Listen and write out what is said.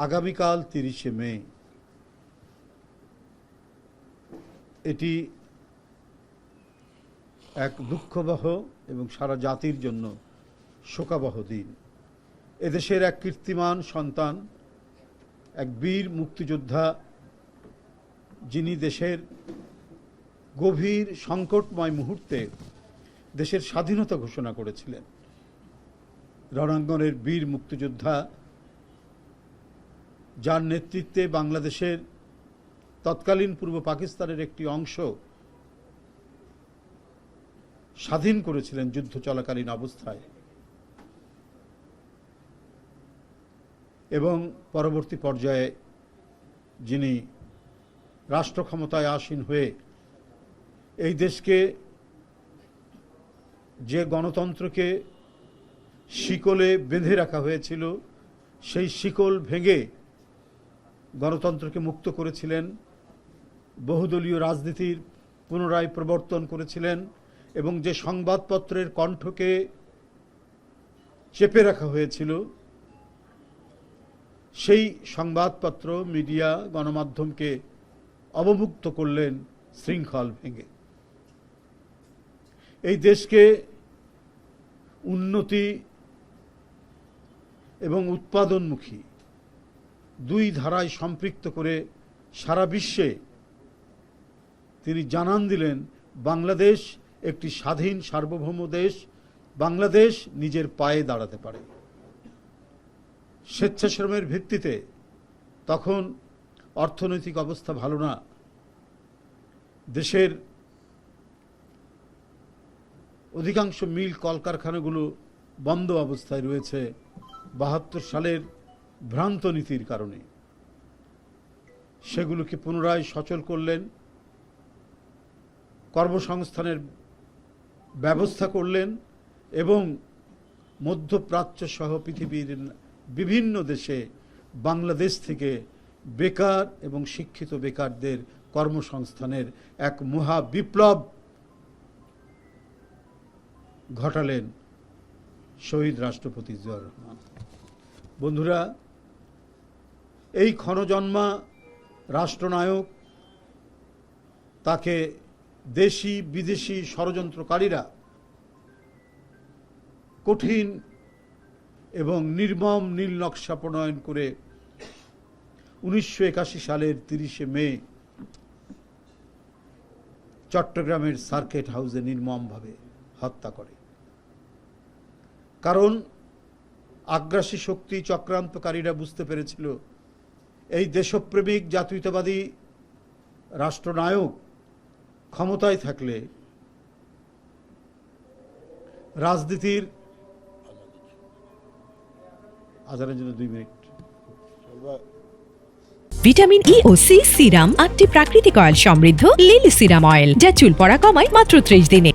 আগামীকাল 30শে মে এটি এক দুঃখবহ এবং সারা জাতির জন্য শোকাবহ দিন। এদেশের এক কীর্তিমান সন্তান, এক বীর মুক্তিযোদ্ধা, যিনি দেশের গভীর সংকটময় মুহূর্তে দেশের স্বাধীনতা ঘোষণা করেছিলেন। রণাঙ্গনের বীর মুক্তিযোদ্ধা, যার নেতৃত্বে বাংলাদেশের তৎকালীন পূর্ব পাকিস্তানের একটি অংশ স্বাধীন করেছিলেন যুদ্ধ চলাকালীন অবস্থায়, এবং পরবর্তী পর্যায়ে যিনি রাষ্ট্র ক্ষমতায় আসীন হয়ে এই দেশকে, যে গণতন্ত্রকে শিকলে বেঁধে রাখা হয়েছিল, সেই শিকল ভেঙে গণতন্ত্রকে মুক্ত করেছিলেন, বহুদলীয় রাজনীতির পুনরায় প্রবর্তন করেছিলেন, এবং যে সংবাদপত্রের কণ্ঠকে চেপে রাখা হয়েছিল, সেই সংবাদপত্র, মিডিয়া, গণমাধ্যমকে অবমুক্ত করলেন শৃঙ্খল ভেঙে। এই দেশকে উন্নতি এবং উৎপাদনমুখী দুই ধারায় সম্পৃক্ত করে সারা বিশ্বে তিনি জানান দিলেন, বাংলাদেশ একটি স্বাধীন সার্বভৌম দেশ, বাংলাদেশ নিজের পায়ে দাঁড়াতে পারে। স্বেচ্ছাশ্রমের ভিত্তিতে, তখন অর্থনৈতিক অবস্থা ভালো না, দেশের অধিকাংশ মিল কলকারখানাগুলো বন্ধ অবস্থায় রয়েছে ৭২ সালের ভ্রান্ত নীতির কারণে। সেগুলোকে পুনরায় সচল করলেন, কর্মসংস্থানের ব্যবস্থা করলেন, এবং মধ্যপ্রাচ্য সহ পৃথিবীর বিভিন্ন দেশে বাংলাদেশ থেকে বেকার এবং শিক্ষিত বেকারদের কর্মসংস্থানের এক মহা বিপ্লব ঘটালেন শহীদ রাষ্ট্রপতি জিয়াউর রহমান। বন্ধুরা, এই ক্ষণজন্মা রাষ্ট্রনায়ক, তাকে দেশি বিদেশি ষড়যন্ত্রকারীরা কঠিন এবং নির্মম নীল নকশা প্রণয়ন করে 1981 সালের 30শে মে চট্টগ্রামের সার্কিট হাউসে নির্মমভাবে হত্যা করে। কারণ আগ্রাসী শক্তি চক্রান্তকারীরা বুঝতে পেরেছিল, এই দেশপ্রেমিক জাতীয়তাবাদী রাষ্ট্রনায়ক ক্ষমতায় থাকলে রাজনীতির আজানের জন্য 2 মিনিট। ভিটামিন ই ও সি সিরাম 8টি প্রাকৃতিক অয়েল সমৃদ্ধ লিলি সিরাম অয়েল, যা চুল পড়া কমায় মাত্র 30 দিনে।